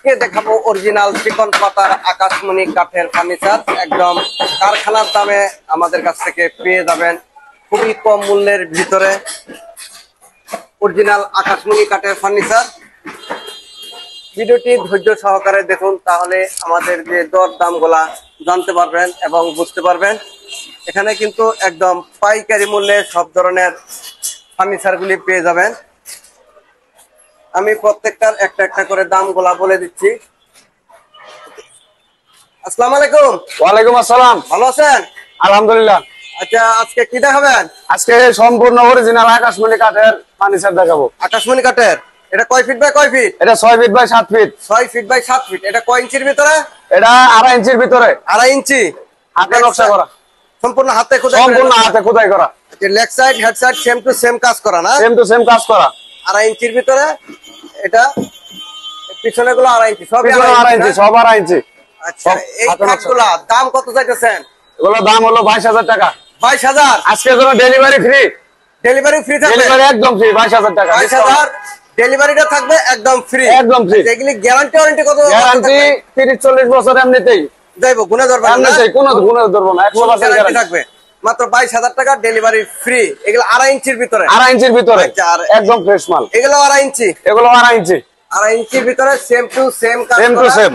আজকে দেখাবো অরিজিনাল চিকন পাতার আকাশমণি কাঠের ফার্নিচার। একদম কারখানার দামে আমাদের কাছ থেকে পেয়ে যাবেন খুবই কম মূল্যের ভিতরে অরিজিনাল আকাশমণি কাঠের ফার্নিচার। ভিডিওটি ধৈর্য সহকারে দেখুন, তাহলে আমাদের যে দর দাম গুলা জানতে পারবেন এবং বুঝতে পারবেন। এখানে কিন্তু একদম পাইকারি মূল্যে সব ধরনের ফার্নিচার গুলি পেয়ে যাবেন। আমি প্রত্যেকটার একটা একটা করে দাম গুলা বলে দিচ্ছি। আসসালামু আলাইকুম। ওয়ালাইকুম আসসালাম। ভালো আছেন? আলহামদুলিল্লাহ। আচ্ছা, আজকে কি দেখাবেন? আজকে সম্পূর্ণ অরিজিনাল আকাশমণি কাঠের ফার্নিচার দেখাবো। আকাশমণি কাঠের। এটা কয় ফিট বাই কয় ফিট? এটা 6 feet by 7 feet. 6 feet by 7 feet. এটা কয় ইঞ্চির ভিতরে? এটা 2.5 ইঞ্চির ভিতরে। 2.5 ইঞ্চি হাতে নকশা করা, সম্পূর্ণ হাতে খোদাই, সম্পূর্ণ হাতে খোদাই করা। Leg side head side same to same কাজ করা না? সেম টু সেম কাজ করা। 2.5 ইঞ্চির ভিতরে। এটা পিছনে গুলো 2.5 ইঞ্চি, সব 2.5 ইঞ্চি, সব 2.5 ইঞ্চি। আচ্ছা, এই কাঠগুলা দাম কত চাইতেছেন? এগুলোর দাম হলো 22,000 টাকা। 22,000। আজকের জন্য ডেলিভারি ফ্রি। ডেলিভারি ফ্রি থাকবে? ডেলিভারি একদম ফ্রি, 22,000 টাকা। 22,000 ডেলিভারিটা থাকবে একদম ফ্রি। একদম ফ্রি। এগুলি গ্যারান্টি ওয়ারেন্টি কত? গ্যারান্টি 30-40 বছর এমনিতেই যাইবো, গুণে ধরবেন না? এমনিতেই কোনো গুণে ধরবো না, 100% গ্যারান্টি থাকবে। মাত্র 22,000 টাকা ডেলিভারি ফ্রি। এগুলো 2.5 ইঞ্চির ভিতরে। 2.5 ইঞ্চির ভিতরে। আচ্ছা, আর একদম ফ্রেশ মাল। এগুলো 2.5 ইঞ্চি। এগুলো 2.5 ইঞ্চি। 2.5 ইঞ্চির ভিতরে সেম টু সেম কাজ করা। সেম টু সেম,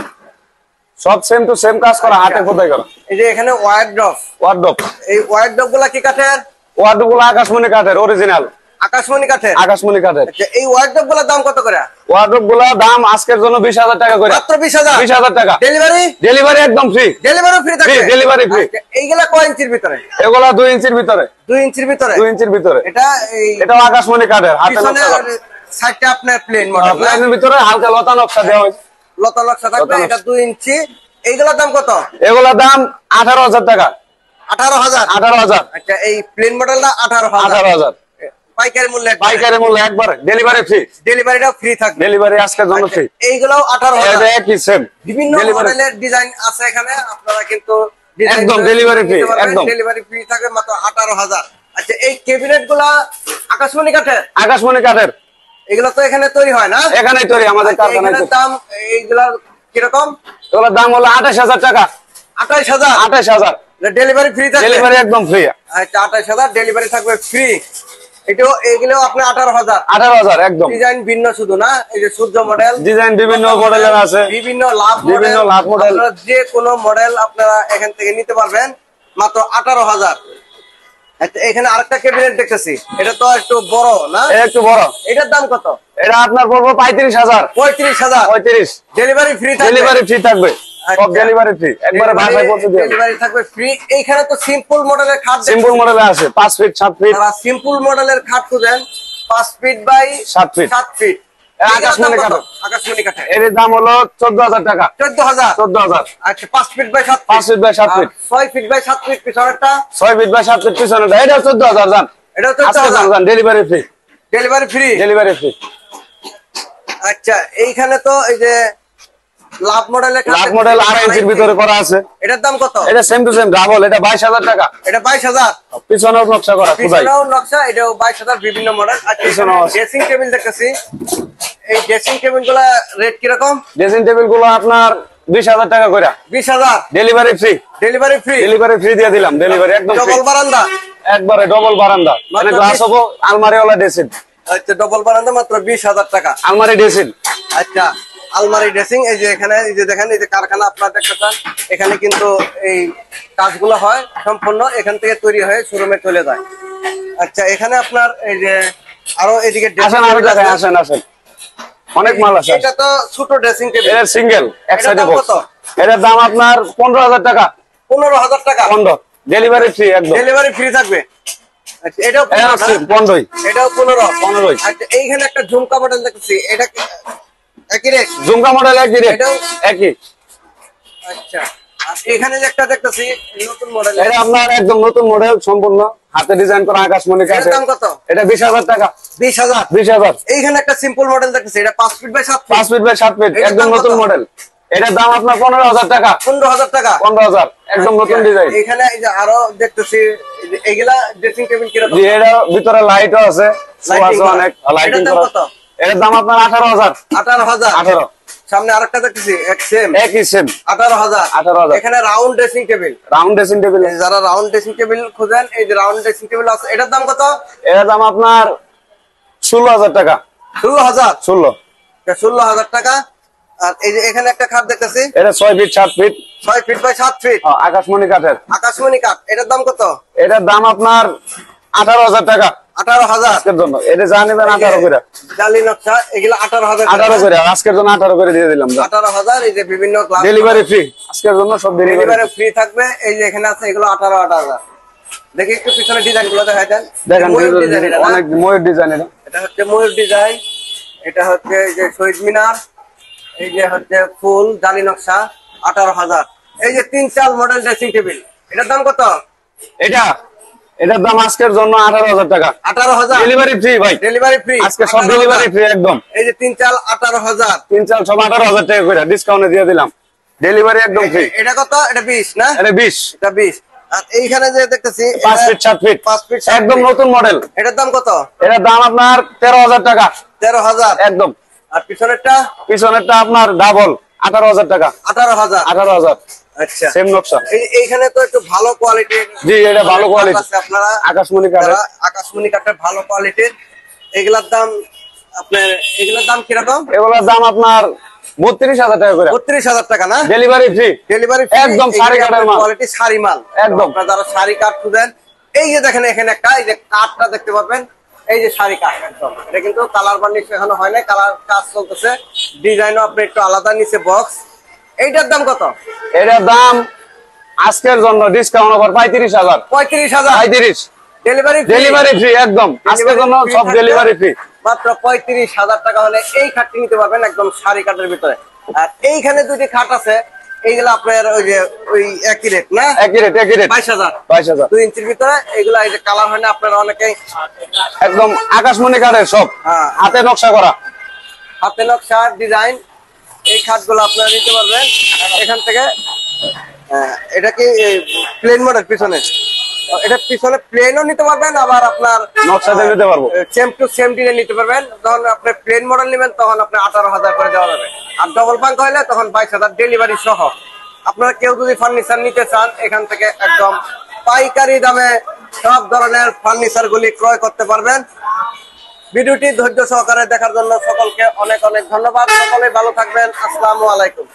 সব সেম টু সেম কাজ করা, হাতে খোদাই করা। এই যে এখানে ওয়ার্ডরোব। এই ওয়ার্ডরোব গুলা কি কাঠের? ওয়ার্ডরোব গুলো আকাশমণি কাঠের, অরিজিনাল আকাশমণি কাঠের। আকাশমণি কাঠের। আচ্ছা, এই ওয়ার্ডরোব গুলোর দাম কত করে? ওয়ার্ডরোব গুলো দাম আজকের জন্য 20,000 টাকা করে। মাত্র 20,000? 20,000 টাকা। ডেলিভারি? ডেলিভারি একদম ফ্রি। ডেলিভারি ফ্রি থাকবে? Delivery free. এইগুলা কয় ইঞ্চির ভিতরে? এগুলো 2 ইঞ্চির ভিতরে। 2 ইঞ্চির ভিতরে? 2 ইঞ্চির ভিতরে। এটাও আকাশমণি কাঠের, হাতে নকশা করা। সাইডটা আপনার প্লেন মডেল, প্লেনের ভিতরে হালকা লতা নকশা দেওয়া হয়েছে। লতা নকশা থাকবে। এটা 2 ইঞ্চি। এইগুলোর দাম কত? এগুলোর দাম 18,000 টাকা। 18,000? 18,000। আচ্ছা, এই প্লেন মডেলটা 18,000। 18,000 পাইকারি মূল্যে? পাইকারি মূল্য একবারে ডেলিভারি ফ্রি। ডেলিভারিটা ফ্রি থাকবে? ডেলিভারি আজকের জন্য ফ্রি। এইগুলাও 18,000? এটা একই সেম। বিভিন্ন মডেলের ডিজাইন আছে এখানে, আপনারা কিন্তু একদম ডেলিভারি ফ্রি। একদম ডেলিভারি ফ্রি থাকবে মাত্র 18,000। আচ্ছা, এই ক্যাবিনেট গুলা আকাশমণি কাঠের? আকাশমণি কাঠের। এগুলো তো এখানে তৈরি হয় না? এখানেই তৈরি, আমাদের কারখানায়। এখানে দাম এইগুলার কিরকম? এগুলোর দাম হলো 28,000 টাকা। 28,000? 28,000। ডেলিভারি ফ্রি থাকবে? ডেলিভারি একদম ফ্রি। আচ্ছা, 28,000 ডেলিভারি থাকবে ফ্রি। এগুলো আপনার 18,000? 18,000 একদম। ডিজাইন ভিন্ন শুধু না, এই যে সূর্য মডেল, ডিজাইন বিভিন্ন মডেলের আছে, বিভিন্ন লাভ মডেল, যে কোনো মডেল আপনারা এখান থেকে নিতে পারবেন মাত্র 18,000। আচ্ছা, এখানে আরেকটা ক্যাবিনেট দেখতেছি, এটা তো একটু বড় না? একটু বড়। এটার দাম কত? এটা আপনার পড়বে 35,000। 35,000? 35। ডেলিভারি ফ্রি থাকবে? ডেলিভারি ফ্রি থাকবে, সব ডেলিভারি ফ্রি, একবারে ভাষায় বলতে দিই। ডেলিভারি থাকবে ফ্রি। এইখানে তো সিম্পল মডেলের খাট, সিম্পল মডেলে আছে 5 ফিট 7 ফিট। তারা সিম্পল মডেলের খাট খুঁজেন 5 ফিট বাই 7 ফিট। 7 ফিট। আকাশমণি কাঠ। আকাশমণি কাঠের এর দাম হলো 14,000 টাকা। 14,000? 14,000। আচ্ছা, 5 feet by 7 5 feet by 7 feet. 6 feet by 7 feet পিছনেরটা? 6 ফিট বাই 7 ফিট পিছনেরটা। এটা 14,000 জান। এটা 14,000 জান, delivery free. Delivery free? Delivery free. আচ্ছা, এইখানে তো এই যে লাভ মডেলের লাভ মডেল 2.5 ইঞ্চির ভিতরে করা আছে। এটার দাম কত? এটা সেম টু সেম ডাবল, এটা 22,000 টাকা। এটা 22,000? পিছনেও নকশা করা, খোদাই। পিছনেও নকশা, এটাও 22,000, বিভিন্ন মডেল। আচ্ছা, ড্রেসিং টেবিল দেখতেছি, এই ড্রেসিং টেবিল গুলা রেট কিরকম? ড্রেসিং টেবিল গুলো আপনার 20,000 টাকা করে। 20,000? Delivery free. Delivery free? Delivery free দিয়ে দিলাম, ডেলিভারি একদম ফ্রি। ডবল বারান্দা? একবারে ডবল বারান্দা, মানে গ্লাস হবে, আলমারিওয়ালা ড্রেসিং। আচ্ছা, ডবল বারান্দা মাত্র 20,000 টাকা। আলমারি ড্রেসিং। আচ্ছা, আলমারি ড্রেসিং। এই যে এখানে, এই যে দেখেন, এই যে কারখানা আপনারা দেখতেছেন, এখানে কিন্তু এই কাজগুলো হয় সম্পূর্ণ এখান থেকে তৈরি হয়ে শোরুমে চলে যায়। আচ্ছা, এখানে আপনার এই যে আরো এদিকে আসেন, আরো জায়গায় আসেন, আসেন, অনেক মাল আছে। এটা তো ছোট ড্রেসিং টেবিল, এটা সিঙ্গেল, এক সাইডে বক্স। কত? এটার দাম আপনার 15,000 টাকা। 15,000 টাকা? 15। ডেলিভারি ফ্রি একদম। ডেলিভারি ফ্রি থাকবে? আচ্ছা, এটাও 15। এটাও 15? 15। আচ্ছা, এইখানে একটা ঝুমকা মডেল দেখতেছি, এটা একই রেট? ঝুমকা মডেল একই রেট, এটাও একই। আচ্ছা, আর এখানে যে একটা দেখতেছি নতুন মডেল, এটা আপনার একদম নতুন মডেল, সম্পূর্ণ হাতে ডিজাইন করা আকাশমণি কাঠের। এটার দাম কত? এটা 20,000 টাকা। 20,000? 20,000। এইখানে একটা সিম্পল মডেল দেখতেছি, এটা 5 feet by 7 feet. 5 feet by 7 feet, একদম নতুন মডেল। এটার দাম আপনার 15,000 টাকা। 15,000 টাকা? 15,000, একদম নতুন ডিজাইন। এখানে এই যে আরো দেখতেছি, এগুলা ড্রেসিং টেবিল কিরকম? জি, এর ভিতরে লাইটও আছে, লাইটিং অনেক লাইটিং করা। করা। এটার দাম আপনার 18,000। 18,000? 18। সামনে আরেকটা দেখতেছি সেম একই সেম 18,000। 18,000 এখানে round dressing table, round dressing table. যারা রাউন্ড ড্রেসিং টেবিল খুঁজেন এই যে রাউন্ড ড্রেসিং টেবিল আছে, এটার দাম কত? এর দাম আপনার 16,000 টাকা। 16,000। 16 টাকা। আর এই যে এখানে একটা খাট দেখতেছি, এটা 6 feet 7 feet 6 feet by 7 feet আকাশমণি কাঠের। আকাশমণি কাঠ, এটার দাম কত? এটার দাম আপনার 18,000 টাকা 18,000 আজকের জন্য। এটা যা নেবেন 18 করে, জালি নকশা, এগুলো 18,000 18 করে আজকের জন্য 18 করে দিয়ে দিলাম। 18,000। এই যে বিভিন্ন ক্লাস ডেলিভারি ফ্রি আজকের জন্য, সব ডেলিভারি ফ্রি থাকবে। এই যে এখানে আছে এগুলো 18,000। দেখি একটু পিছনে ডিজাইন গুলো দেখাই দেন। দেখেন ময়ূর ডিজাইন, এটা না? অনেক ময়ূর ডিজাইন। এটা হচ্ছে ময়ূর ডিজাইন, এটা হচ্ছে এই যে শহীদ মিনার, এই যে হচ্ছে ফুল জালি নকশা 18,000। এই যে 3 মডেল ড্রেসিং টেবিল, এটার দাম কত? এটার দাম আজকের জন্য 18,000 টাকা 18,000। ডেলিভারি ফ্রি ভাই, ডেলিভারি ফ্রি আজকে সব ডেলিভারি ফ্রি একদম। এই যে 18,000। 3 সব 18,000 টাকা করে ডিসকাউন্টে দিয়ে দিলাম, ডেলিভারি একদম ফ্রি। এটা কত? এটা 20 না? এটা 20। এটা 20। আর এইখানে যে দেখতেছি 5 ফিট 7 ফিট 5 ফিট একদম নতুন মডেল। এটার দাম কত? এটার দাম আপনার 13,000 টাকা 13,000 একদম। আর পিছনেরটা? পিছনেরটা আপনার ডাবল 18,000 টাকা 18,000। 18,000 আচ্ছা, সেম নকশা। এইখানে তো একটু ভালো কোয়ালিটির, জি এটা ভালো কোয়ালিটি আছে আপনারা আকাশমণি কাঠের। আকাশমণি কাঠের ভালো কোয়ালিটির। এগুলার দাম আপনার, এগুলার দাম কিরকম? এগুলোর দাম আপনার 32,000 টাকা করে 32,000 টাকা না? ডেলিভারি ফ্রি ডেলিভারি একদম শাড়ি কাঠের মাল, কোয়ালিটি শাড়ি মাল একদম। আপনারা যারা শাড়ি কাঠ খুঁজেন, এই যে দেখেন এখানে একটা, এই যে কাঠটা দেখতে পাবেন, এই যে শাড়ি কাঠ একদম। এটা কিন্তু কালার বার্নিশ এখনো হয় নাই, কালার কাজ চলতেছে, ডিজাইনও আপনি একটু আলাদা, নিচে বক্স। এইটার দাম কত? এটার দাম আজকের জন্য ডিসকাউন্ট ওভার 35,000 35,000 ডেলিভারি ফ্রি একদম আজকের জন্য সব ডেলিভারি ফ্রি। মাত্র 35,000 টাকা হলে এই খাটটি নিতে পারবেন একদম শাড়ি কাঠের ভিতরে। আর এইখানে দুটি খাট আছে, এইগুলো আপনার ওই যে ওই একই রেট না? একই রেট 22,000 2 ইঞ্চির ভিতরে। এগুলো এই যে কালার হয় না, আপনারা অনেকেই একদম আকাশমণি কাঠের সব হাতে নকশা করা, হাতে নকশা ডিজাইন। এই খাটগুলো আপনারা নিতে পারবেন এখান থেকে। এটা কি প্লেন মডেল পিছনে? এটা পিছনে প্লেনও নিতে পারবেন, আবার আপনার নকশাতে নিতে পারবো, সেম টু সেম ডিজাইন নিতে পারবেন। যখন আপনি প্লেন মডেল নেবেন তখন আপনি 18,000 করে দেওয়া যাবে, আর ডবল পাঙ্ক হলে তখন 22,000 ডেলিভারি সহ। আপনারা কেউ যদি ফার্নিচার নিতে চান এখান থেকে একদম পাইকারি দামে সব ধরনের ফার্নিচার গুলি ক্রয় করতে পারবেন। ভিডিওটি ধৈর্য সহকারে দেখার জন্য সকলকে অনেক অনেক ধন্যবাদ। সকলে ভালো থাকবেন। আসসালামু আলাইকুম।